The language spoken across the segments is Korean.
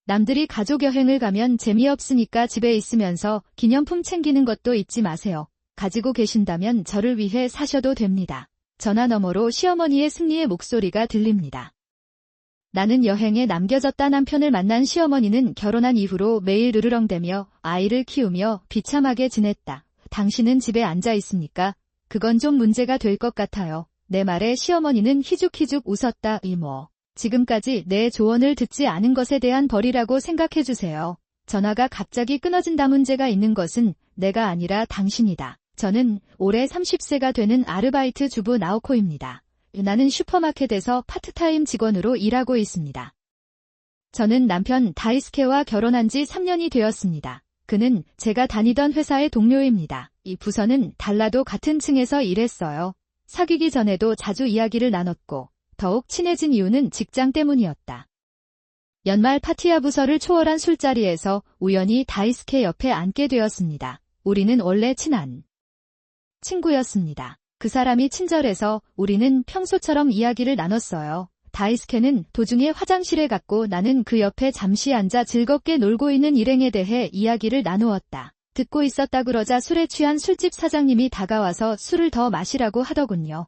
남들이 가족 여행을 가면 재미없으니까 집에 있으면서 기념품 챙기는 것도 잊지 마세요. 가지고 계신다면 저를 위해 사셔도 됩니다. 전화 너머로 시어머니의 승리의 목소리가 들립니다. 나는 여행에 남겨졌다. 남편을 만난 시어머니는 결혼한 이후로 매일 으르렁대며 아이를 키우며 비참하게 지냈다. 당신은 집에 앉아 있습니까? 그건 좀 문제가 될 것 같아요. 내 말에 시어머니는 희죽희죽 웃었다. 이모. 지금까지 내 조언을 듣지 않은 것에 대한 벌이라고 생각해주세요. 전화가 갑자기 끊어진다. 문제가 있는 것은 내가 아니라 당신이다. 저는 올해 30세가 되는 아르바이트 주부 나오코입니다. 나는 슈퍼마켓에서 파트타임 직원으로 일하고 있습니다. 저는 남편 다이스케와 결혼한 지 3년이 되었습니다. 그는 제가 다니던 회사의 동료입니다. 이 부서는 달라도 같은 층에서 일했어요. 사귀기 전에도 자주 이야기를 나눴고 더욱 친해진 이유는 직장 때문이었다. 연말 파티야 부서를 초월한 술자리에서 우연히 다이스케 옆에 앉게 되었습니다. 우리는 원래 친한 친구였습니다. 그 사람이 친절해서 우리는 평소처럼 이야기를 나눴어요. 다이스케는 도중에 화장실에 갔고 나는 그 옆에 잠시 앉아 즐겁게 놀고 있는 일행에 대해 이야기를 나누었다. 듣고 있었다. 그러자 술에 취한 술집 사장님이 다가와서 술을 더 마시라고 하더군요.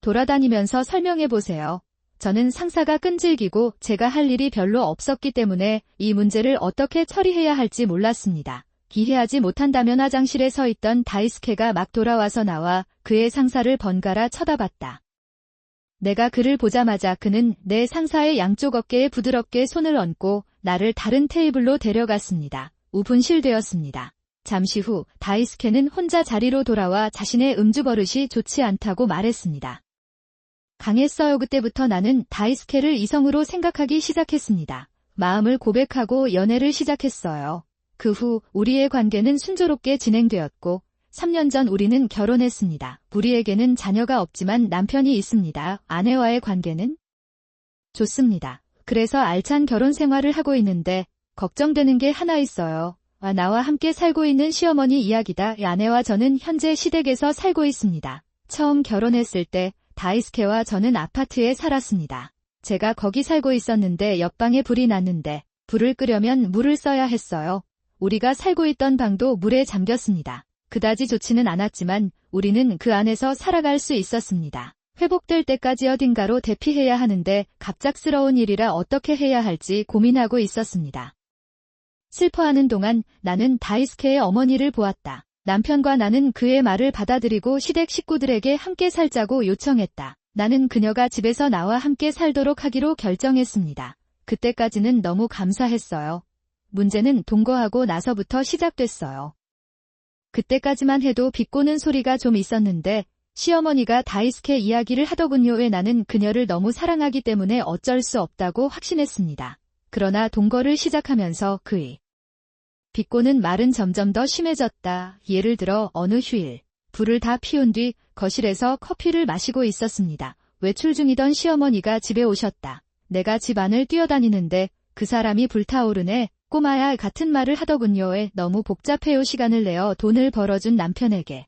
돌아다니면서 설명해보세요. 저는 상사가 끈질기고 제가 할 일이 별로 없었기 때문에 이 문제를 어떻게 처리해야 할지 몰랐습니다. 기회하지 못한다면. 화장실에 서 있던 다이스케가 막 돌아와서 나와 그의 상사를 번갈아 쳐다봤다. 내가 그를 보자마자 그는 내 상사의 양쪽 어깨에 부드럽게 손을 얹고 나를 다른 테이블로 데려갔습니다. 5분 쉴되었습니다. 잠시 후 다이스케는 혼자 자리로 돌아와 자신의 음주 버릇이 좋지 않다고 말했습니다. 강했어요. 그때부터 나는 다이스케를 이성으로 생각하기 시작했습니다. 마음을 고백하고 연애를 시작했어요. 그 후 우리의 관계는 순조롭게 진행되었고 3년 전 우리는 결혼했습니다. 우리에게는 자녀가 없지만 남편이 있습니다. 아내와의 관계는 좋습니다. 그래서 알찬 결혼 생활을 하고 있는데 걱정되는 게 하나 있어요. 나와 함께 살고 있는 시어머니 이야기다. 아내와 저는 현재 시댁에서 살고 있습니다. 처음 결혼했을 때 다이스케와 저는 아파트에 살았습니다. 제가 거기 살고 있었는데 옆방에 불이 났는데 불을 끄려면 물을 써야 했어요. 우리가 살고 있던 방도 물에 잠겼습니다. 그다지 좋지는 않았지만 우리는 그 안에서 살아갈 수 있었습니다. 회복될 때까지 어딘가로 대피해야 하는데 갑작스러운 일이라 어떻게 해야 할지 고민하고 있었습니다. 슬퍼하는 동안 나는 다이스케의 어머니를 보았다. 남편과 나는 그의 말을 받아들이고 시댁 식구들에게 함께 살자고 요청했다. 나는 그녀가 집에서 나와 함께 살도록 하기로 결정했습니다. 그때까지는 너무 감사했어요. 문제는 동거하고 나서부터 시작됐어요. 그때까지만 해도 비꼬는 소리가 좀 있었는데 시어머니가 다이스케 이야기를 하더군요. 왜 나는 그녀를 너무 사랑하기 때문에 어쩔 수 없다고 확신했습니다. 그러나 동거를 시작하면서 그의 비꼬는 말은 점점 더 심해졌다. 예를 들어 어느 휴일 불을 다 피운 뒤 거실에서 커피를 마시고 있었습니다. 외출 중이던 시어머니가 집에 오셨다. 내가 집 안을 뛰어다니는데 그 사람이 불타오르네. 꼬마야 같은 말을 하더군요. 너무 복잡해요. 시간을 내어 돈을 벌어준 남편에게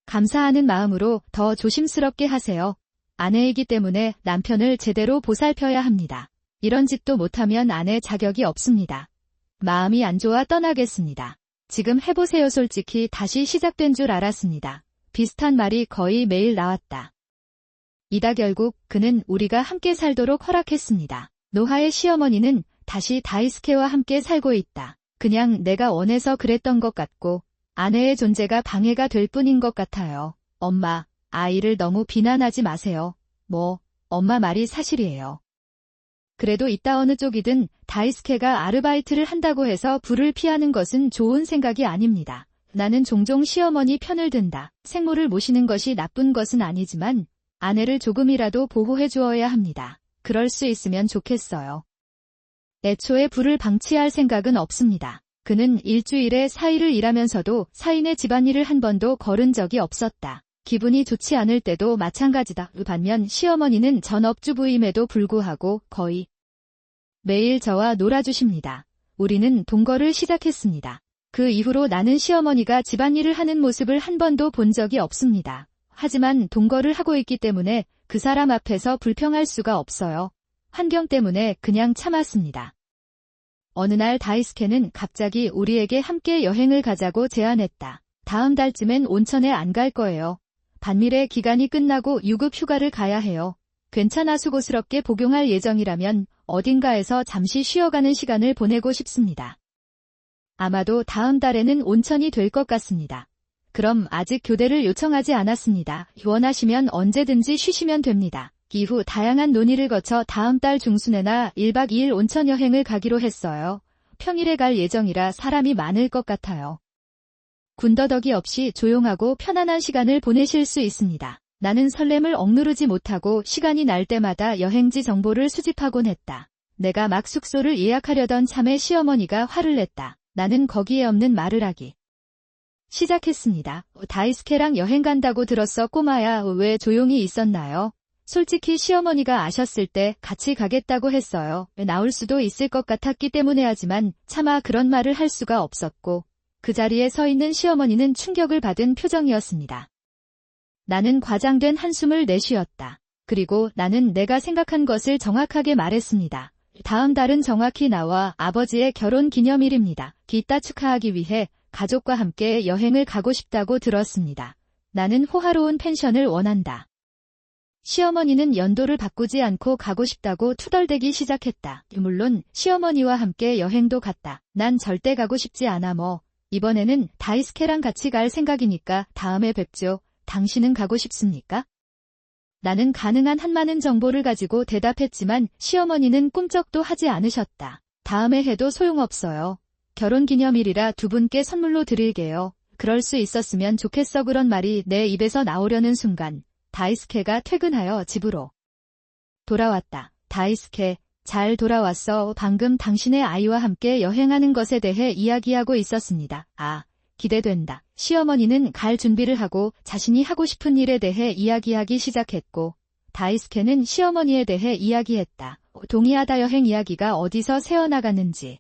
감사하는 마음으로 더 조심스럽게 하세요. 아내이기 때문에 남편을 제대로 보살펴야 합니다. 이런 짓도 못하면 아내 자격이 없습니다. 마음이 안 좋아 떠나겠습니다. 지금 해보세요. 솔직히 다시 시작된 줄 알았습니다. 비슷한 말이 거의 매일 나왔다. 이다 결국 그는 우리가 함께 살도록 허락했습니다. 노하의 시어머니는 다시 다이스케와 함께 살고 있다. 그냥 내가 원해서 그랬던 것 같고 아내의 존재가 방해가 될 뿐인 것 같아요. 엄마, 아이를 너무 비난하지 마세요. 엄마 말이 사실이에요. 그래도 이따 어느 쪽이든 다이스케가 아르바이트를 한다고 해서 불을 피하는 것은 좋은 생각이 아닙니다. 나는 종종 시어머니 편을 든다. 생모를 모시는 것이 나쁜 것은 아니지만 아내를 조금이라도 보호해 주어야 합니다. 그럴 수 있으면 좋겠어요. 애초에 불을 방치할 생각은 없습니다. 그는 일주일에 4일을 일하면서도 사인의 집안일을 한 번도 거른 적이 없었다. 기분이 좋지 않을 때도 마찬가지다. 반면 시어머니는 전업주부임에도 불구하고 거의 매일 저와 놀아주십니다. 우리는 동거를 시작했습니다. 그 이후로 나는 시어머니가 집안일을 하는 모습을 한 번도 본 적이 없습니다. 하지만 동거를 하고 있기 때문에 그 사람 앞에서 불평할 수가 없어요. 환경 때문에 그냥 참았습니다. 어느 날 다이스케는 갑자기 우리에게 함께 여행을 가자고 제안했다. 다음 달쯤엔 온천에 안 갈 거예요. 반미래 기간이 끝나고 유급 휴가를 가야 해요. 괜찮아 수고스럽게 복용할 예정이라면 어딘가에서 잠시 쉬어가는 시간을 보내고 싶습니다. 아마도 다음 달에는 온천이 될 것 같습니다. 그럼 아직 교대를 요청하지 않았습니다. 원하시면 언제든지 쉬시면 됩니다. 이후 다양한 논의를 거쳐 다음 달 중순에나 1박 2일 온천 여행을 가기로 했어요. 평일에 갈 예정이라 사람이 많을 것 같아요. 군더더기 없이 조용하고 편안한 시간을 보내실 수 있습니다. 나는 설렘을 억누르지 못하고 시간이 날 때마다 여행지 정보를 수집하곤 했다. 내가 막 숙소를 예약하려던 참에 시어머니가 화를 냈다. 나는 거기에 없는 말을 하기 시작했습니다. 다이스케랑 여행 간다고 들었어 꼬마야. 왜 조용히 있었나요? 솔직히 시어머니가 아셨을 때 같이 가겠다고 했어요. 나올 수도 있을 것 같았기 때문에 하지만 차마 그런 말을 할 수가 없었고 그 자리에 서 있는 시어머니는 충격을 받은 표정이었습니다. 나는 과장된 한숨을 내쉬었다. 그리고 나는 내가 생각한 것을 정확하게 말했습니다. 다음 달은 정확히 나와 아버지의 결혼 기념일입니다. 기따 축하하기 위해 가족과 함께 여행을 가고 싶다고 들었습니다. 나는 호화로운 펜션을 원한다. 시어머니는 연도를 바꾸지 않고 가고 싶다고 투덜대기 시작했다. 물론 시어머니와 함께 여행도 갔다. 난 절대 가고 싶지 않아 뭐. 이번에는 다이스케랑 같이 갈 생각이니까 다음에 뵙죠. 당신은 가고 싶습니까? 나는 가능한 한 많은 정보를 가지고 대답했지만 시어머니는 꿈쩍도 하지 않으셨다. 다음에 해도 소용없어요. 결혼기념일이라 두 분께 선물로 드릴게요. 그럴 수 있었으면 좋겠어. 그런 말이 내 입에서 나오려는 순간 다이스케가 퇴근하여 집으로 돌아왔다. 다이스케, 잘 돌아왔어. 방금 당신의 아이와 함께 여행하는 것에 대해 이야기하고 있었습니다. 아, 기대된다. 시어머니는 갈 준비를 하고 자신이 하고 싶은 일에 대해 이야기하기 시작했고 다이스케는 시어머니에 대해 이야기했다. 동의하다. 여행 이야기가 어디서 새어나갔는지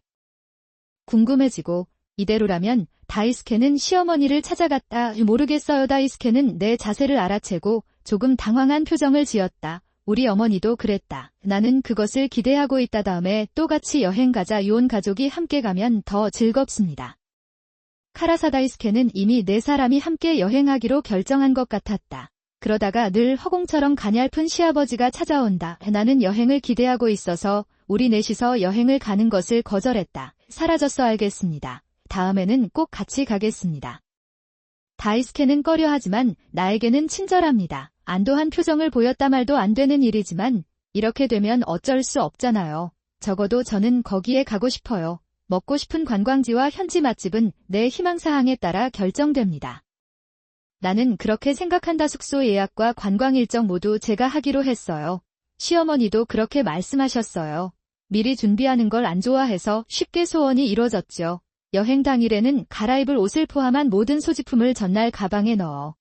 궁금해지고 이대로라면 다이스케는 시어머니를 찾아갔다. 모르겠어요. 다이스케는 내 자세를 알아채고 조금 당황한 표정을 지었다. 우리 어머니도 그랬다. 나는 그것을 기대하고 있다. 다음에 또 같이 여행 가자. 온 가족이 함께 가면 더 즐겁습니다. 카라사 다이스케는 이미 네 사람이 함께 여행하기로 결정한 것 같았다. 그러다가 늘 허공처럼 가냘픈 시아버지가 찾아온다. 나는 여행을 기대하고 있어서 우리 넷이서 여행을 가는 것을 거절했다. 사라졌어. 알겠습니다. 다음에는 꼭 같이 가겠습니다. 다이스케는 꺼려하지만 나에게는 친절합니다. 안도한 표정을 보였다. 말도 안 되는 일이지만 이렇게 되면 어쩔 수 없잖아요. 적어도 저는 거기에 가고 싶어요. 먹고 싶은 관광지와 현지 맛집은 내 희망사항에 따라 결정됩니다. 나는 그렇게 생각한다. 숙소 예약과 관광 일정 모두 제가 하기로 했어요. 시어머니도 그렇게 말씀하셨어요. 미리 준비하는 걸 안 좋아해서 쉽게 소원이 이루어졌죠. 여행 당일에는 갈아입을 옷을 포함한 모든 소지품을 전날 가방에 넣어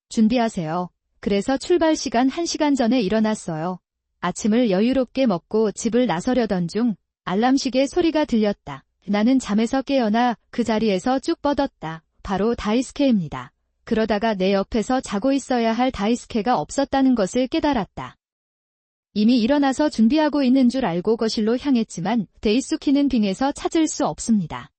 준비하세요. 그래서 출발 시간 1시간 전에 일어났어요. 아침을 여유롭게 먹고 집을 나서려던 중 알람시계 소리가 들렸다. 나는 잠에서 깨어나 그 자리에서 쭉 뻗었다. 바로 다이스케입니다. 그러다가 내 옆에서 자고 있어야 할 다이스케가 없었다는 것을 깨달았다. 이미 일어나서 준비하고 있는 줄 알고 거실로 향했지만 데이수키는 빙에서 찾을 수 없습니다.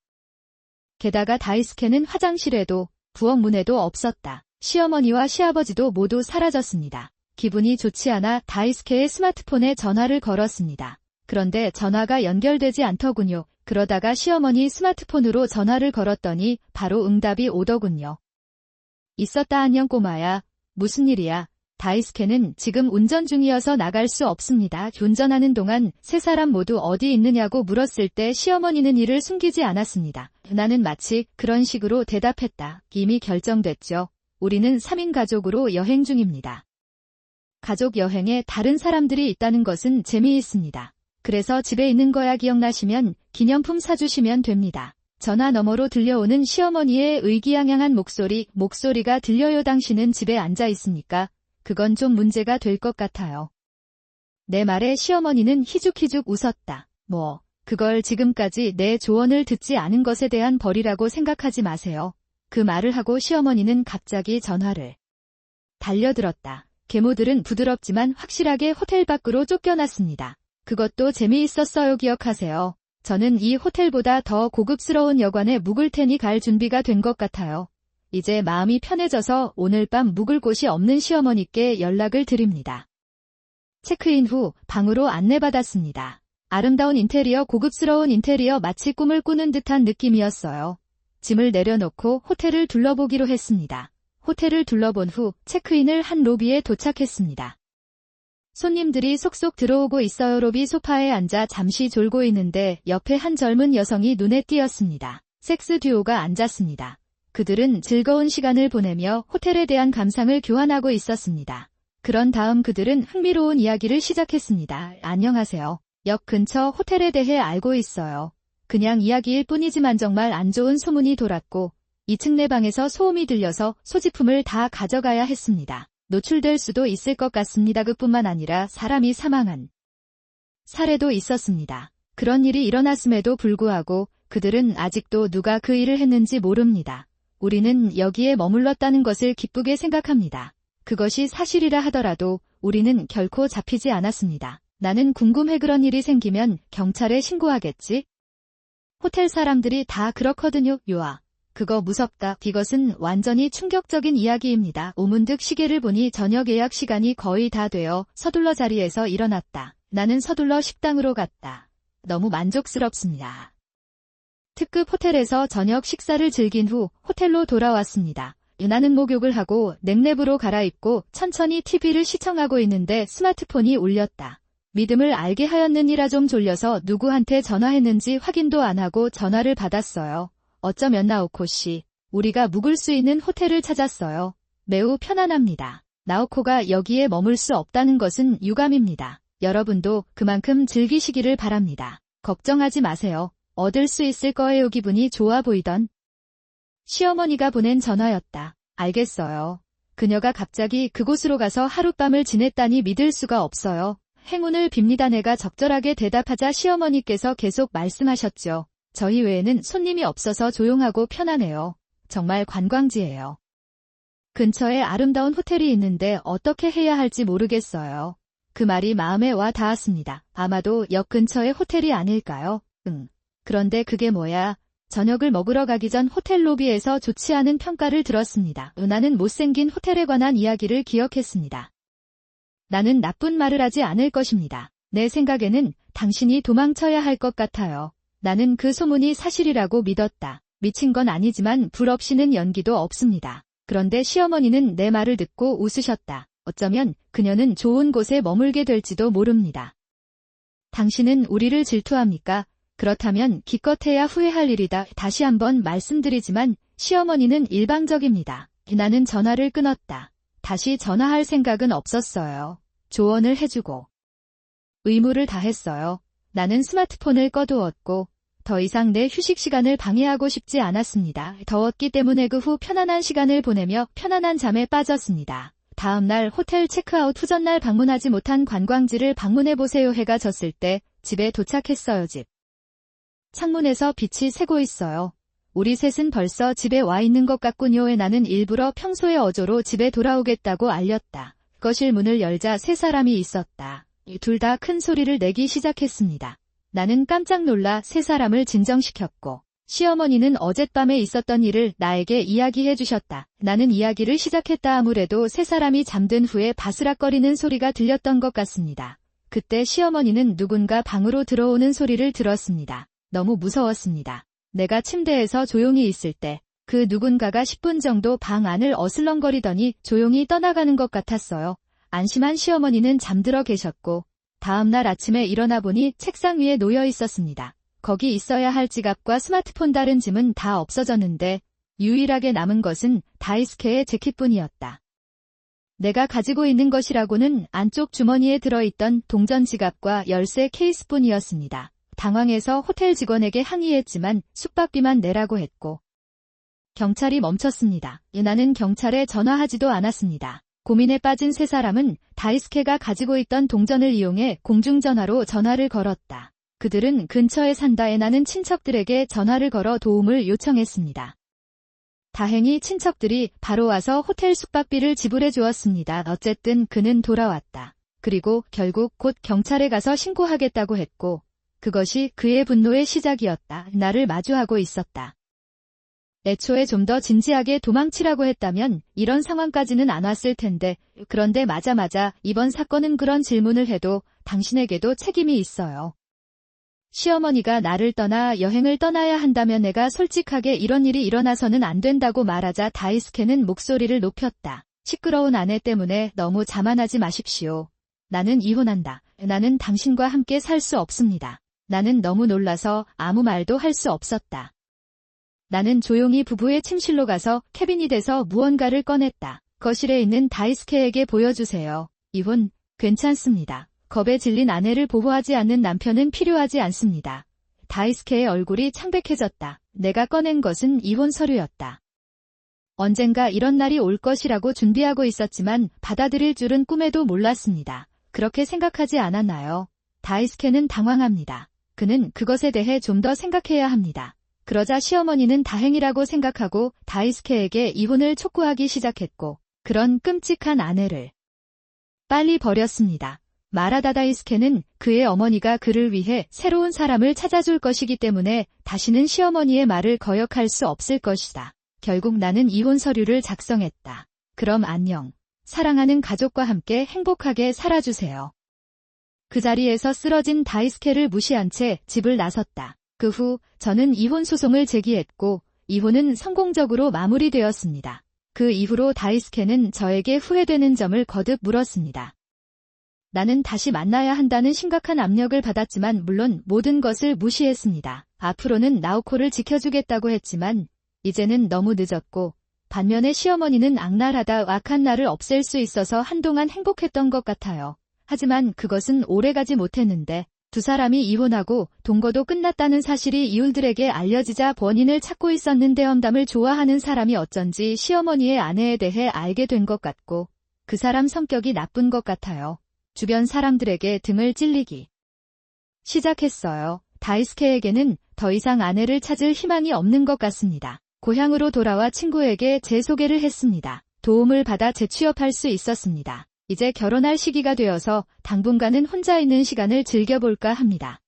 게다가 다이스케는 화장실에도 부엌 문에도 없었다. 시어머니와 시아버지도 모두 사라졌습니다. 기분이 좋지 않아 다이스케의 스마트폰에 전화를 걸었습니다. 그런데 전화가 연결되지 않더군요. 그러다가 시어머니 스마트폰으로 전화를 걸었더니 바로 응답이 오더군요. 있었다. 안녕 꼬마야. 무슨 일이야? 다이스케는 지금 운전 중이어서 나갈 수 없습니다. 운전하는 동안 세 사람 모두 어디 있느냐고 물었을 때 시어머니는 이를 숨기지 않았습니다. 나는 마치 그런 식으로 대답했다. 이미 결정됐죠. 우리는 3인 가족으로 여행 중입니다. 가족 여행에 다른 사람들이 있다는 것은 재미있습니다. 그래서 집에 있는 거야. 기억나시면 기념품 사주시면 됩니다. 전화 너머로 들려오는 시어머니의 의기양양한 목소리가 들려요. 당신은 집에 앉아 있습니까? 그건 좀 문제가 될 것 같아요. 내 말에 시어머니는 희죽희죽 웃었다. 그걸 지금까지 내 조언을 듣지 않은 것에 대한 벌이라고 생각하지 마세요. 그 말을 하고 시어머니는 갑자기 전화를 달려들었다. 계모들은 부드럽지만 확실하게 호텔 밖으로 쫓겨났습니다. 그것도 재미있었어요. 기억하세요. 저는 이 호텔보다 더 고급스러운 여관에 묵을 테니 갈 준비가 된 것 같아요. 이제 마음이 편해져서 오늘 밤 묵을 곳이 없는 시어머니께 연락을 드립니다. 체크인 후 방으로 안내받았습니다. 아름다운 인테리어, 고급스러운 인테리어, 마치 꿈을 꾸는 듯한 느낌이었어요. 짐을 내려놓고 호텔을 둘러보기로 했습니다. 호텔을 둘러본 후 체크인을 한 로비에 도착했습니다. 손님들이 속속 들어오고 있어요. 로비 소파에 앉아 잠시 졸고 있는데 옆에 한 젊은 여성이 눈에 띄었습니다. 섹스 듀오가 앉았습니다. 그들은 즐거운 시간을 보내며 호텔에 대한 감상을 교환하고 있었습니다. 그런 다음 그들은 흥미로운 이야기를 시작했습니다. 안녕하세요. 역 근처 호텔에 대해 알고 있어요. 그냥 이야기일 뿐이지만 정말 안 좋은 소문이 돌았고 2층 내 방에서 소음이 들려서 소지품을 다 가져가야 했습니다. 노출될 수도 있을 것 같습니다. 그뿐만 아니라 사람이 사망한 사례도 있었습니다. 그런 일이 일어났음에도 불구하고 그들은 아직도 누가 그 일을 했는지 모릅니다. 우리는 여기에 머물렀다는 것을 기쁘게 생각합니다. 그것이 사실이라 하더라도 우리는 결코 잡히지 않았습니다. 나는 궁금해. 그런 일이 생기면 경찰에 신고하겠지? 호텔 사람들이 다 그렇거든요. 요아. 그거 무섭다. 이것은 완전히 충격적인 이야기입니다. 오문득 시계를 보니 저녁 예약 시간이 거의 다 되어 서둘러 자리에서 일어났다. 나는 서둘러 식당으로 갔다. 너무 만족스럽습니다. 특급 호텔에서 저녁 식사를 즐긴 후 호텔로 돌아왔습니다. 나는 목욕을 하고 넥랩으로 갈아입고 천천히 TV를 시청하고 있는데 스마트폰이 울렸다. 믿음을 알게 하였느니라. 좀 졸려서 누구한테 전화했는지 확인도 안 하고 전화를 받았어요. 어쩌면 나오코 씨. 우리가 묵을 수 있는 호텔을 찾았어요. 매우 편안합니다. 나오코가 여기에 머물 수 없다는 것은 유감입니다. 여러분도 그만큼 즐기시기를 바랍니다. 걱정하지 마세요. 얻을 수 있을 거예요. 기분이 좋아 보이던 시어머니가 보낸 전화였다. 알겠어요. 그녀가 갑자기 그곳으로 가서 하룻밤을 지냈다니 믿을 수가 없어요. 행운을 빕니다. 내가 적절하게 대답하자 시어머니께서 계속 말씀하셨죠. 저희 외에는 손님이 없어서 조용하고 편하네요. 정말 관광지예요. 근처에 아름다운 호텔이 있는데 어떻게 해야 할지 모르겠어요. 그 말이 마음에 와 닿았습니다. 아마도 역 근처의 호텔이 아닐까요? 그런데 그게 뭐야? 저녁을 먹으러 가기 전 호텔 로비에서 좋지 않은 평가를 들었습니다. 나는 못생긴 호텔에 관한 이야기를 기억했습니다. 나는 나쁜 말을 하지 않을 것입니다. 내 생각에는 당신이 도망쳐야 할 것 같아요. 나는 그 소문이 사실이라고 믿었다. 미친 건 아니지만 불 없이는 연기도 없습니다. 그런데 시어머니는 내 말을 듣고 웃으셨다. 어쩌면 그녀는 좋은 곳에 머물게 될지도 모릅니다. 당신은 우리를 질투합니까? 그렇다면 기껏해야 후회할 일이다. 다시 한번 말씀드리지만 시어머니는 일방적입니다. 나는 전화를 끊었다. 다시 전화할 생각은 없었어요. 조언을 해주고 의무를 다했어요. 나는 스마트폰을 꺼두었고 더 이상 내 휴식 시간을 방해하고 싶지 않았습니다. 더웠기 때문에 그 후 편안한 시간을 보내며 편안한 잠에 빠졌습니다. 다음 날 호텔 체크아웃 후 전날 방문하지 못한 관광지를 방문해보세요. 해가 졌을 때 집에 도착했어요. 집 창문에서 빛이 새고 있어요. 우리 셋은 벌써 집에 와 있는 것 같군요. 나는 일부러 평소의 어조로 집에 돌아오겠다고 알렸다. 거실 문을 열자 세 사람이 있었다. 둘 다 큰 소리를 내기 시작했습니다. 나는 깜짝 놀라 세 사람을 진정시켰고 시어머니는 어젯밤에 있었던 일을 나에게 이야기해 주셨다. 나는 이야기를 시작했다. 아무래도 세 사람이 잠든 후에 바스락거리는 소리가 들렸던 것 같습니다. 그때 시어머니는 누군가 방으로 들어오는 소리를 들었습니다. 너무 무서웠습니다. 내가 침대에서 조용히 있을 때 그 누군가가 10분 정도 방 안을 어슬렁거리더니 조용히 떠나가는 것 같았어요. 안심한 시어머니는 잠들어 계셨고 다음 날 아침에 일어나 보니 책상 위에 놓여 있었습니다. 거기 있어야 할 지갑과 스마트폰, 다른 짐은 다 없어졌는데 유일하게 남은 것은 다이스케의 재킷뿐이었다. 내가 가지고 있는 것이라고는 안쪽 주머니에 들어있던 동전 지갑과 열쇠 케이스뿐이었습니다. 당황해서 호텔 직원에게 항의했지만 숙박비만 내라고 했고 경찰이 멈췄습니다. 나는 경찰에 전화하지도 않았습니다. 고민에 빠진 세 사람은 다이스케가 가지고 있던 동전을 이용해 공중전화로 전화를 걸었다. 그들은 근처에 산다에 나는 친척들에게 전화를 걸어 도움을 요청했습니다. 다행히 친척들이 바로 와서 호텔 숙박비를 지불해 주었습니다. 어쨌든 그는 돌아왔다. 그리고 결국 곧 경찰에 가서 신고하겠다고 했고 그것이 그의 분노의 시작이었다. 나를 마주하고 있었다. 애초에 좀 더 진지하게 도망치라고 했다면 이런 상황까지는 안 왔을 텐데, 그런데 맞아 이번 사건은 그런 질문을 해도 당신에게도 책임이 있어요. 시어머니가 나를 떠나 여행을 떠나야 한다면 내가 솔직하게 이런 일이 일어나서는 안 된다고 말하자 다이스케는 목소리를 높였다. 시끄러운 아내 때문에 너무 자만하지 마십시오. 나는 이혼한다. 나는 당신과 함께 살 수 없습니다. 나는 너무 놀라서 아무 말도 할 수 없었다. 나는 조용히 부부의 침실로 가서 캐비닛에서 무언가를 꺼냈다. 거실에 있는 다이스케에게 보여주세요. 이혼, 괜찮습니다. 겁에 질린 아내를 보호하지 않는 남편은 필요하지 않습니다. 다이스케의 얼굴이 창백해졌다. 내가 꺼낸 것은 이혼 서류였다. 언젠가 이런 날이 올 것이라고 준비하고 있었지만 받아들일 줄은 꿈에도 몰랐습니다. 그렇게 생각하지 않았나요? 다이스케는 당황합니다. 그는 그것에 대해 좀 더 생각해야 합니다. 그러자 시어머니는 다행이라고 생각하고 다이스케에게 이혼을 촉구하기 시작했고, 그런 끔찍한 아내를 빨리 버렸습니다. 말하다 다이스케는 그의 어머니가 그를 위해 새로운 사람을 찾아줄 것이기 때문에 다시는 시어머니의 말을 거역할 수 없을 것이다. 결국 나는 이혼 서류를 작성했다. 그럼 안녕. 사랑하는 가족과 함께 행복하게 살아주세요. 그 자리에서 쓰러진 다이스케를 무시한 채 집을 나섰다. 그 후 저는 이혼 소송을 제기했고 이혼은 성공적으로 마무리되었습니다. 그 이후로 다이스케는 저에게 후회되는 점을 거듭 물었습니다. 나는 다시 만나야 한다는 심각한 압력을 받았지만 물론 모든 것을 무시했습니다. 앞으로는 나오코를 지켜주겠다고 했지만 이제는 너무 늦었고 반면에 시어머니는 악랄하다 악한 나를 없앨 수 있어서 한동안 행복했던 것 같아요. 하지만 그것은 오래가지 못했는데 두 사람이 이혼하고 동거도 끝났다는 사실이 이웃들에게 알려지자 원인을 찾고 있었는데 험담을 좋아하는 사람이 어쩐지 시어머니의 아내에 대해 알게 된 것 같고 그 사람 성격이 나쁜 것 같아요. 주변 사람들에게 등을 찔리기 시작했어요. 다이스케에게는 더 이상 아내를 찾을 희망이 없는 것 같습니다. 고향으로 돌아와 친구에게 제 소개를 했습니다. 도움을 받아 재취업할 수 있었습니다. 이제 결혼할 시기가 되어서 당분간은 혼자 있는 시간을 즐겨볼까 합니다.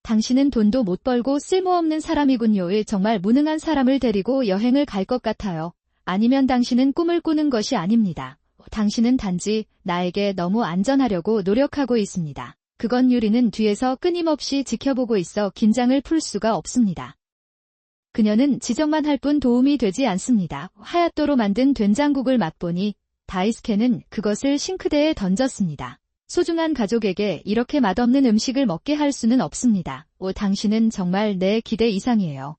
당신은 돈도 못 벌고 쓸모없는 사람이군요. 정말 무능한 사람을 데리고 여행을 갈 것 같아요. 아니면 당신은 꿈을 꾸는 것이 아닙니다. 당신은 단지 나에게 너무 안전하려고 노력하고 있습니다. 그건 유리는 뒤에서 끊임없이 지켜보고 있어 긴장을 풀 수가 없습니다. 그녀는 지적만 할 뿐 도움이 되지 않습니다. 하얏도로 만든 된장국을 맛보니 다이스케는 그것을 싱크대에 던졌습니다. 소중한 가족에게 이렇게 맛없는 음식을 먹게 할 수는 없습니다. 당신은 정말 내 기대 이상이에요.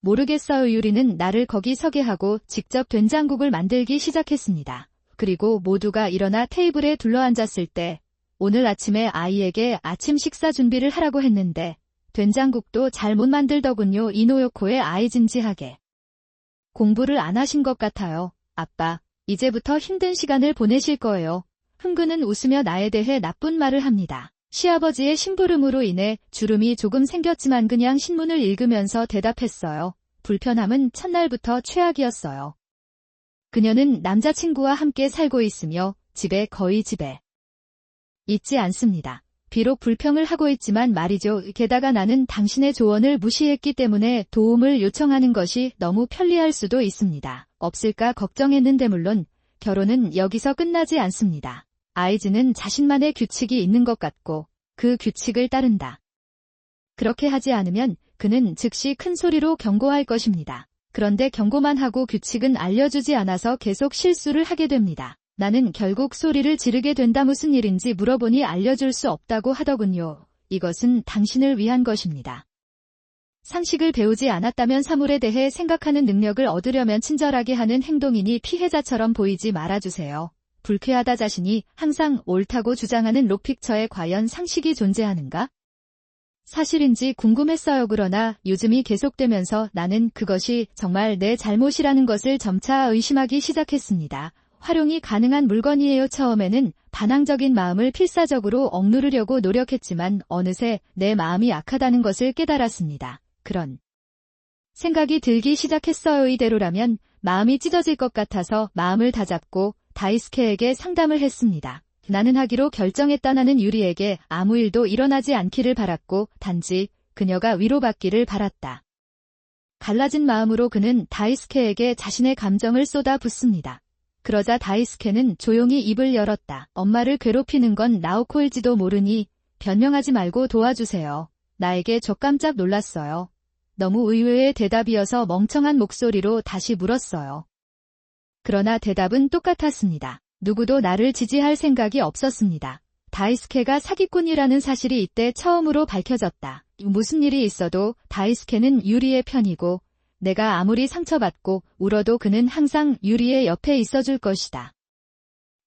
모르겠어요. 유리는 나를 거기 서게 하고 직접 된장국을 만들기 시작했습니다. 그리고 모두가 일어나 테이블에 둘러앉았을 때 오늘 아침에 아이에게 아침 식사 준비를 하라고 했는데 된장국도 잘 못 만들더군요. 이노요코의 아이 진지하게. 공부를 안 하신 것 같아요. 아빠, 이제부터 힘든 시간을 보내실 거예요. 흥근은 웃으며 나에 대해 나쁜 말을 합니다. 시아버지의 심부름으로 인해 주름이 조금 생겼지만 그냥 신문을 읽으면서 대답했어요. 불편함은 첫날부터 최악이었어요. 그녀는 남자친구와 함께 살고 있으며 거의 집에 있지 않습니다. 비록 불평을 하고 있지만 말이죠. 게다가 나는 당신의 조언을 무시했기 때문에 도움을 요청하는 것이 너무 편리할 수도 있습니다. 없을까 걱정했는데 물론 결혼은 여기서 끝나지 않습니다. 아이즈는 자신만의 규칙이 있는 것 같고 그 규칙을 따른다. 그렇게 하지 않으면 그는 즉시 큰 소리로 경고할 것입니다. 그런데 경고만 하고 규칙은 알려주지 않아서 계속 실수를 하게 됩니다. 나는 결국 소리를 지르게 된다. 무슨 일인지 물어보니 알려줄 수 없다고 하더군요. 이것은 당신을 위한 것입니다. 상식을 배우지 않았다면 사물에 대해 생각하는 능력을 얻으려면 친절하게 하는 행동이니 피해자처럼 보이지 말아주세요. 불쾌하다. 자신이 항상 옳다고 주장하는 록픽처에 과연 상식이 존재하는가? 사실인지 궁금했어요. 그러나 요즘이 계속되면서 나는 그것이 정말 내 잘못이라는 것을 점차 의심하기 시작했습니다. 활용이 가능한 물건이에요. 처음에는 반항적인 마음을 필사적으로 억누르려고 노력했지만 어느새 내 마음이 악하다는 것을 깨달았습니다. 그런 생각이 들기 시작했어요. 이대로라면 마음이 찢어질 것 같아서 마음을 다잡고 다이스케에게 상담을 했습니다. 나는 하기로 결정했다. 나는 유리에게 아무 일도 일어나지 않기를 바랐고 단지 그녀가 위로받기를 바랐다. 갈라진 마음으로 그는 다이스케에게 자신의 감정을 쏟아붓습니다. 그러자 다이스케는 조용히 입을 열었다. 엄마를 괴롭히는 건 나오코일지도 모르니 변명하지 말고 도와주세요. 나에게 저 깜짝 놀랐어요. 너무 의외의 대답이어서 멍청한 목소리로 다시 물었어요. 그러나 대답은 똑같았습니다. 누구도 나를 지지할 생각이 없었습니다. 다이스케가 사기꾼이라는 사실이 이때 처음으로 밝혀졌다. 무슨 일이 있어도 다이스케는 유리의 편이고 내가 아무리 상처받고 울어도 그는 항상 유리의 옆에 있어줄 것이다.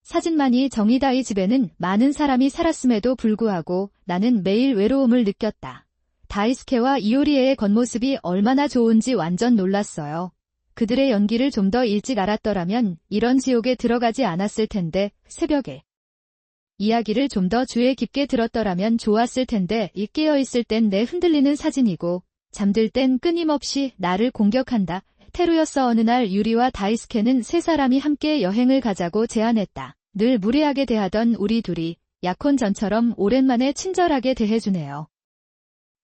사진만이 정이다. 이 집에는 많은 사람이 살았음에도 불구하고 나는 매일 외로움을 느꼈다. 다이스케와 이오리에의 겉모습이 얼마나 좋은지 완전 놀랐어요. 그들의 연기를 좀 더 일찍 알았더라면 이런 지옥에 들어가지 않았을 텐데 새벽에 이야기를 좀 더 주의 깊게 들었더라면 좋았을 텐데 이 깨어있을 땐 내 흔들리는 사진이고 잠들 땐 끊임없이 나를 공격한다. 테루였어. 어느 날 유리와 다이스케는 세 사람이 함께 여행을 가자고 제안했다. 늘 무례하게 대하던 우리 둘이 약혼 전처럼 오랜만에 친절하게 대해주네요.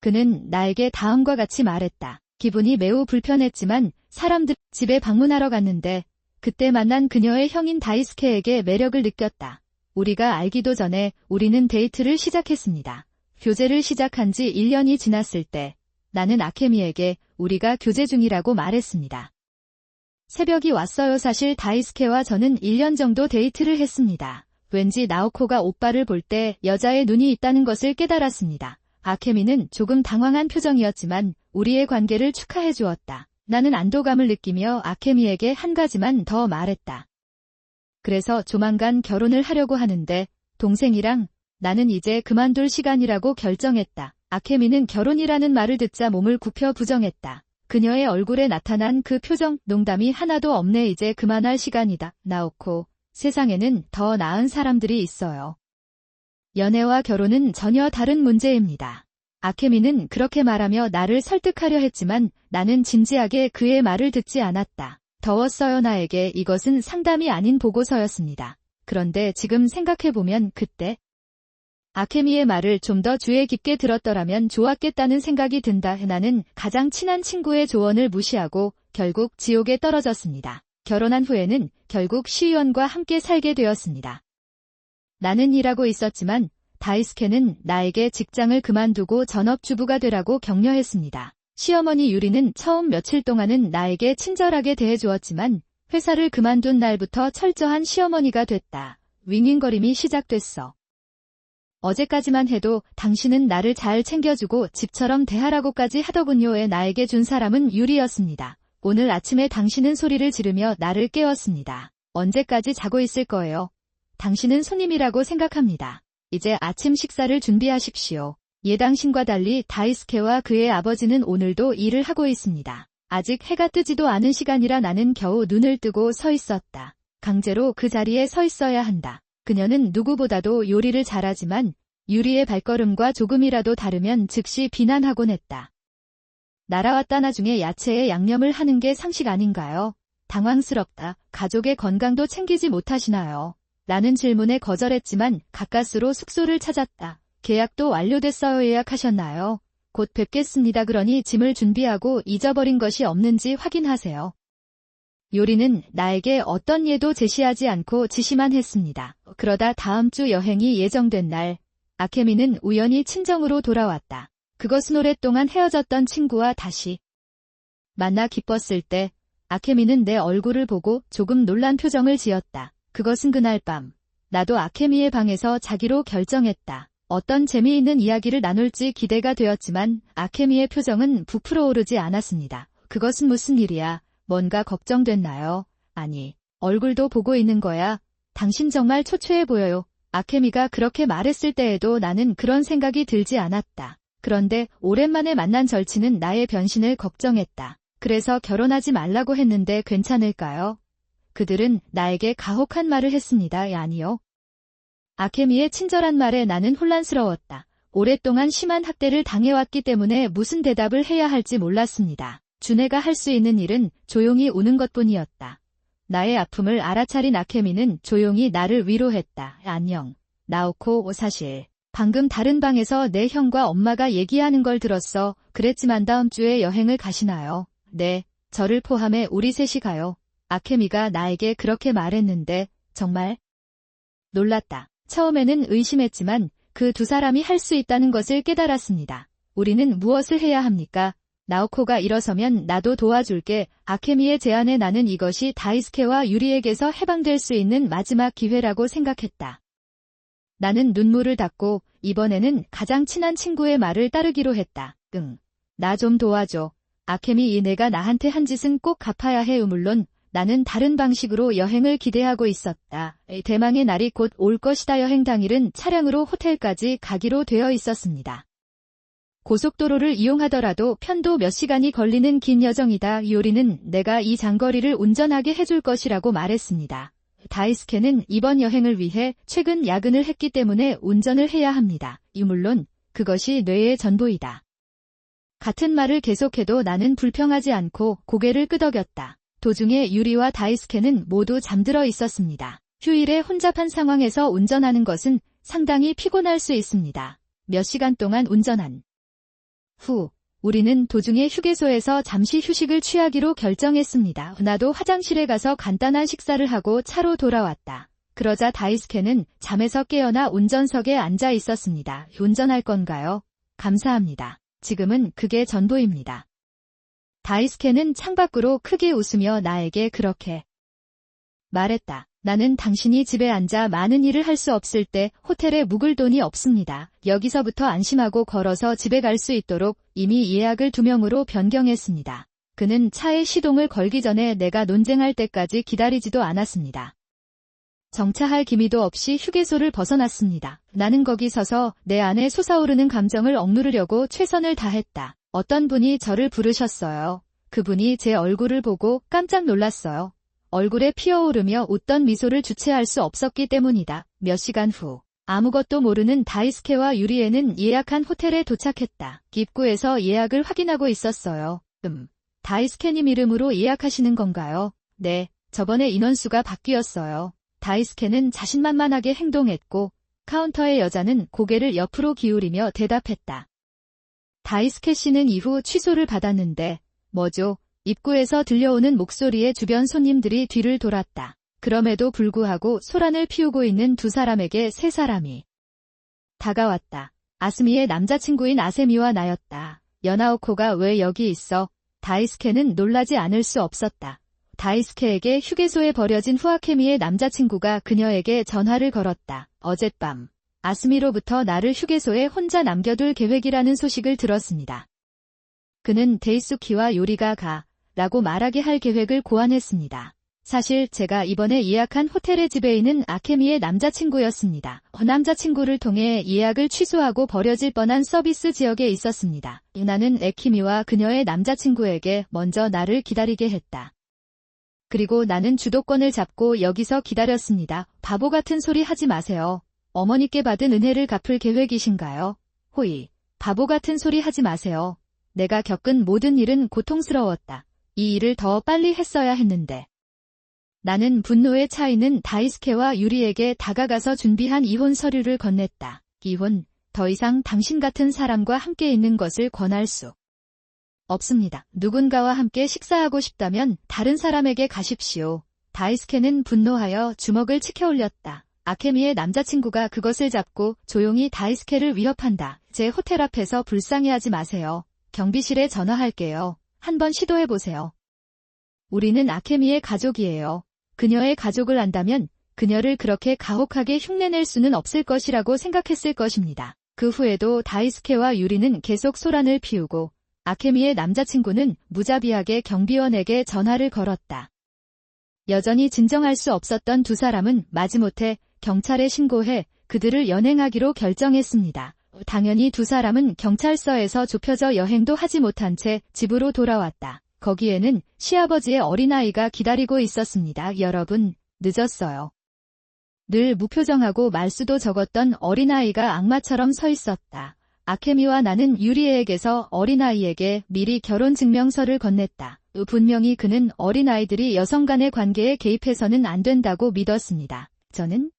그는 나에게 다음과 같이 말했다. 기분이 매우 불편했지만 사람들 집에 방문하러 갔는데 그때 만난 그녀의 형인 다이스케에게 매력을 느꼈다. 우리가 알기도 전에 우리는 데이트를 시작했습니다. 교제를 시작한 지 1년이 지났을 때 나는 아케미에게 우리가 교제 중이라고 말했습니다. 새벽이 왔어요. 사실 다이스케와 저는 1년 정도 데이트를 했습니다. 왠지 나오코가 오빠를 볼 때 여자의 눈이 있다는 것을 깨달았습니다. 아케미는 조금 당황한 표정이었지만 우리의 관계를 축하해 주었다. 나는 안도감을 느끼며 아케미에게 한 가지만 더 말했다. 그래서 조만간 결혼을 하려고 하는데 동생이랑 나는 이제 그만둘 시간이라고 결정했다. 아케미는 결혼이라는 말을 듣자 몸을 굽혀 부정했다. 그녀의 얼굴에 나타난 그 표정, 농담이 하나도 없네. 이제 그만할 시간이다. 나오코, 세상에는 더 나은 사람들이 있어요. 연애와 결혼은 전혀 다른 문제입니다. 아케미는 그렇게 말하며 나를 설득하려 했지만 나는 진지하게 그의 말을 듣지 않았다. 더웠어요. 나에게 이것은 상담이 아닌 보고서였습니다. 그런데 지금 생각해보면 그때 아케미의 말을 좀 더 주의 깊게 들었더라면 좋았겠다는 생각이 든다. 나는 가장 친한 친구의 조언을 무시하고 결국 지옥에 떨어졌습니다. 결혼한 후에는 결국 시의원과 함께 살게 되었습니다. 나는 일하고 있었지만 다이스케는 나에게 직장을 그만두고 전업주부가 되라고 격려했습니다. 시어머니 유리는 처음 며칠 동안은 나에게 친절하게 대해주었지만 회사를 그만둔 날부터 철저한 시어머니가 됐다. 윙윙거림이 시작됐어. 어제까지만 해도 당신은 나를 잘 챙겨주고 집처럼 대하라고까지 하더군요에 나에게 준 사람은 유리였습니다. 오늘 아침에 당신은 소리를 지르며 나를 깨웠습니다. 언제까지 자고 있을 거예요? 당신은 손님이라고 생각합니다. 이제 아침 식사를 준비하십시오. 당신과 달리 다이스케와 그의 아버지는 오늘도 일을 하고 있습니다. 아직 해가 뜨지도 않은 시간이라 나는 겨우 눈을 뜨고 서 있었다. 강제로 그 자리에 서 있어야 한다. 그녀는 누구보다도 요리를 잘하지만 유리의 발걸음과 조금이라도 다르면 즉시 비난하곤 했다. 날아왔다. 나중에 야채에 양념을 하는 게 상식 아닌가요? 당황스럽다. 가족의 건강도 챙기지 못하시나요? 라는 질문에 거절했지만 가까스로 숙소를 찾았다. 계약도 완료됐어요. 예약하셨나요? 곧 뵙겠습니다. 그러니 짐을 준비하고 잊어버린 것이 없는지 확인하세요. 요리는 나에게 어떤 예도 제시하지 않고 지시만 했습니다. 그러다 다음 주 여행이 예정된 날, 아케미는 우연히 친정으로 돌아왔다. 그것은 오랫동안 헤어졌던 친구와 다시 만나 기뻤을 때 아케미는 내 얼굴을 보고 조금 놀란 표정을 지었다. 그것은 그날 밤, 나도 아케미의 방에서 자기로 결정했다. 어떤 재미있는 이야기를 나눌지 기대가 되었지만 아케미의 표정은 부풀어 오르지 않았습니다. 그것은 무슨 일이야? 뭔가 걱정됐나요? 아니, 얼굴도 보고 있는 거야. 당신 정말 초췌해 보여요. 아케미가 그렇게 말했을 때에도 나는 그런 생각이 들지 않았다. 그런데 오랜만에 만난 절친은 나의 변신을 걱정했다. 그래서 결혼하지 말라고 했는데 괜찮을까요? 그들은 나에게 가혹한 말을 했습니다. 아니요. 아케미의 친절한 말에 나는 혼란스러웠다. 오랫동안 심한 학대를 당해왔기 때문에 무슨 대답을 해야 할지 몰랐습니다. 준혜가 할 수 있는 일은 조용히 우는 것뿐이었다. 나의 아픔을 알아차린 아케미는 조용히 나를 위로했다. 안녕. 나오코, 사실 방금 다른 방에서 내 형과 엄마가 얘기하는 걸 들었어. 그랬지만 다음 주에 여행을 가시나요? 네, 저를 포함해 우리 셋이 가요. 아케미가 나에게 그렇게 말했는데 정말 놀랐다. 처음에는 의심했지만 그 두 사람이 할 수 있다는 것을 깨달았습니다. 우리는 무엇을 해야 합니까? 나오코가 일어서면 나도 도와줄게. 아케미의 제안에 나는 이것이 다이스케와 유리에게서 해방될 수 있는 마지막 기회라고 생각했다. 나는 눈물을 닦고 이번에는 가장 친한 친구의 말을 따르기로 했다. 응. 나 좀 도와줘. 아케미, 내가 나한테 한 짓은 꼭 갚아야 해. 물론 나는 다른 방식으로 여행을 기대하고 있었다. 대망의 날이 곧 올 것이다. 여행 당일은 차량으로 호텔까지 가기로 되어 있었습니다. 고속도로를 이용하더라도 편도 몇 시간이 걸리는 긴 여정이다. 요리는 내가 이 장거리를 운전하게 해줄 것이라고 말했습니다. 다이스케는 이번 여행을 위해 최근 야근을 했기 때문에 운전을 해야 합니다. 물론 그것이 뇌의 전부이다. 같은 말을 계속해도 나는 불평하지 않고 고개를 끄덕였다. 도중에 유리와 다이스케는 모두 잠들어 있었습니다. 휴일에 혼잡한 상황에서 운전하는 것은 상당히 피곤할 수 있습니다. 몇 시간 동안 운전한 후, 우리는 도중에 휴게소에서 잠시 휴식을 취하기로 결정했습니다. 나도 화장실에 가서 간단한 식사를 하고 차로 돌아왔다. 그러자 다이스케는 잠에서 깨어나 운전석에 앉아 있었습니다. 운전할 건가요? 감사합니다. 지금은 그게 전부입니다. 다이스케는 창밖으로 크게 웃으며 나에게 그렇게 말했다. 나는 당신이 집에 앉아 많은 일을 할 수 없을 때 호텔에 묵을 돈이 없습니다. 여기서부터 안심하고 걸어서 집에 갈 수 있도록 이미 예약을 2명으로 변경했습니다. 그는 차에 시동을 걸기 전에 내가 논쟁할 때까지 기다리지도 않았습니다. 정차할 기미도 없이 휴게소를 벗어났습니다. 나는 거기 서서 내 안에 솟아오르는 감정을 억누르려고 최선을 다했다. 어떤 분이 저를 부르셨어요. 그분이 제 얼굴을 보고 깜짝 놀랐어요. 얼굴에 피어오르며 웃던 미소를 주체할 수 없었기 때문이다. 몇 시간 후 아무것도 모르는 다이스케와 유리에는 예약한 호텔에 도착했다. 입구에서 예약을 확인하고 있었어요. 다이스케님 이름으로 예약하시는 건가요? 네, 저번에 인원수가 바뀌었어요. 다이스케는 자신만만하게 행동했고 카운터의 여자는 고개를 옆으로 기울이며 대답했다. 다이스케 씨는 이후 취소를 받았는데 뭐죠? 입구에서 들려오는 목소리에 주변 손님들이 뒤를 돌았다. 그럼에도 불구하고 소란을 피우고 있는 두 사람에게 세 사람이 다가왔다. 아스미의 남자친구인 아세미와 나였다. 여나오코가 왜 여기 있어? 다이스케는 놀라지 않을 수 없었다. 다이스케에게 휴게소에 버려진 후아케미의 남자친구가 그녀에게 전화를 걸었다. 어젯밤 아스미로부터 나를 휴게소에 혼자 남겨둘 계획이라는 소식을 들었습니다. 그는 데이수키와 요리가 라고 말하게 할 계획을 고안했습니다. 사실 제가 이번에 예약한 호텔의 지배인은 아케미의 남자친구였습니다. 남자친구를 통해 예약을 취소하고 버려질 뻔한 서비스 지역에 있었습니다. 나는 에키미와 그녀의 남자친구에게 먼저 나를 기다리게 했다. 그리고 나는 주도권을 잡고 여기서 기다렸습니다. 바보 같은 소리 하지 마세요. 어머니께 받은 은혜를 갚을 계획이신가요? 호이, 바보 같은 소리 하지 마세요. 내가 겪은 모든 일은 고통스러웠다. 이 일을 더 빨리 했어야 했는데. 나는 분노에 차 있는 다이스케와 유리에게 다가가서 준비한 이혼 서류를 건넸다. 이혼, 더 이상 당신 같은 사람과 함께 있는 것을 권할 수 없습니다. 누군가와 함께 식사하고 싶다면 다른 사람에게 가십시오. 다이스케는 분노하여 주먹을 치켜 올렸다. 아케미의 남자친구가 그것을 잡고 조용히 다이스케를 위협한다. 제 호텔 앞에서 불쌍해하지 마세요. 경비실에 전화할게요. 한번 시도해보세요. 우리는 아케미의 가족이에요. 그녀의 가족을 안다면 그녀를 그렇게 가혹하게 흉내낼 수는 없을 것이라고 생각했을 것입니다. 그 후에도 다이스케와 유리는 계속 소란을 피우고 아케미의 남자친구는 무자비하게 경비원에게 전화를 걸었다. 여전히 진정할 수 없었던 두 사람은 마지못해 경찰에 신고해 그들을 연행하기로 결정했습니다. 당연히 두 사람은 경찰서에서 좁혀져 여행도 하지 못한 채 집으로 돌아왔다. 거기에는 시아버지의 어린아이가 기다리고 있었습니다. 여러분, 늦었어요. 늘 무표정하고 말수도 적었던 어린아이가 악마처럼 서 있었다. 아케미와 나는 유리에에게서 어린아이에게 미리 결혼증명서를 건넸다. 분명히 그는 어린아이들이 여성 간의 관계에 개입해서는 안 된다고 믿었습니다. 저는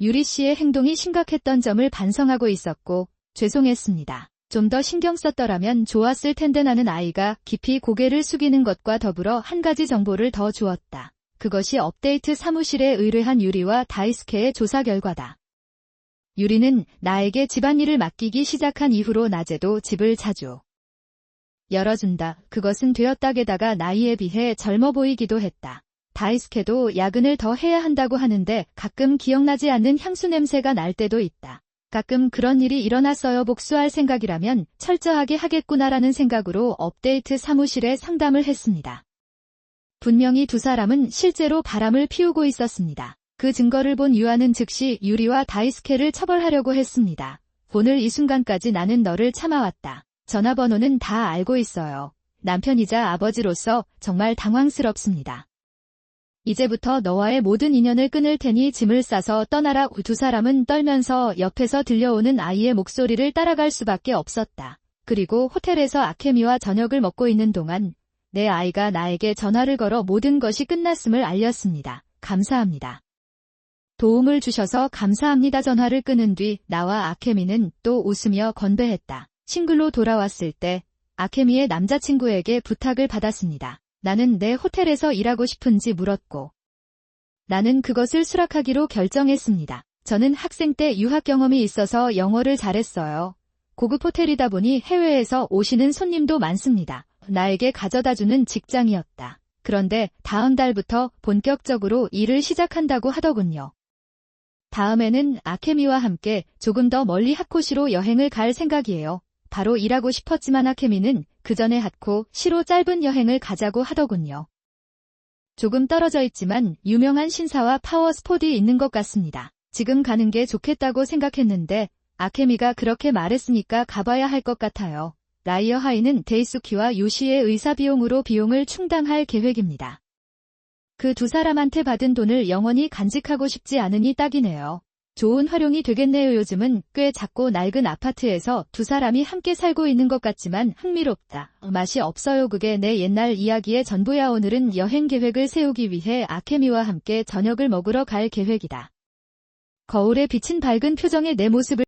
유리 씨의 행동이 심각했던 점을 반성하고 있었고 죄송했습니다. 좀 더 신경 썼더라면 좋았을 텐데. 나는 아이가 깊이 고개를 숙이는 것과 더불어 한 가지 정보를 더 주었다. 그것이 업데이트 사무실에 의뢰한 유리와 다이스케의 조사 결과다. 유리는 나에게 집안일을 맡기기 시작한 이후로 낮에도 집을 자주 열어준다. 그것은 되었다. 게다가 나이에 비해 젊어 보이기도 했다. 다이스케도 야근을 더 해야 한다고 하는데 가끔 기억나지 않는 향수 냄새가 날 때도 있다. 가끔 그런 일이 일어났어요. 복수할 생각이라면 철저하게 하겠구나라는 생각으로 업데이트 사무실에 상담을 했습니다. 분명히 두 사람은 실제로 바람을 피우고 있었습니다. 그 증거를 본 유아는 즉시 유리와 다이스케를 처벌하려고 했습니다. 오늘 이 순간까지 나는 너를 참아왔다. 전화번호는 다 알고 있어요. 남편이자 아버지로서 정말 당황스럽습니다. 이제부터 너와의 모든 인연을 끊을 테니 짐을 싸서 떠나라. 두 사람은 떨면서 옆에서 들려오는 아이의 목소리를 따라갈 수밖에 없었다. 그리고 호텔에서 아케미와 저녁을 먹고 있는 동안 내 아이가 나에게 전화를 걸어 모든 것이 끝났음을 알렸습니다. 감사합니다. 도움을 주셔서 감사합니다. 전화를 끊은 뒤 나와 아케미는 또 웃으며 건배했다. 싱글로 돌아왔을 때 아케미의 남자친구에게 부탁을 받았습니다. 나는 내 호텔에서 일하고 싶은지 물었고 나는 그것을 수락하기로 결정했습니다. 저는 학생 때 유학 경험이 있어서 영어를 잘했어요. 고급 호텔이다 보니 해외에서 오시는 손님도 많습니다. 나에게 가져다주는 직장이었다. 그런데 다음 달부터 본격적으로 일을 시작한다고 하더군요. 다음에는 아케미와 함께 조금 더 멀리 하코시로 여행을 갈 생각이에요. 바로 일하고 싶었지만 아케미는 그 전에 하코시로 짧은 여행을 가자고 하더군요. 조금 떨어져 있지만 유명한 신사와 파워 스포츠이 있는 것 같습니다. 지금 가는 게 좋겠다고 생각했는데 아케미가 그렇게 말했으니까 가봐야 할 것 같아요. 라이어 하이는 데이수키와 요시의 의사 비용으로 비용을 충당할 계획입니다. 그 두 사람한테 받은 돈을 영원히 간직하고 싶지 않으니 딱이네요. 좋은 활용이 되겠네요. 요즘은 꽤 작고 낡은 아파트에서 두 사람이 함께 살고 있는 것 같지만 흥미롭다. 맛이 없어요. 그게 내 옛날 이야기의 전부야. 오늘은 여행 계획을 세우기 위해 아케미와 함께 저녁을 먹으러 갈 계획이다. 거울에 비친 밝은 표정의 내 모습을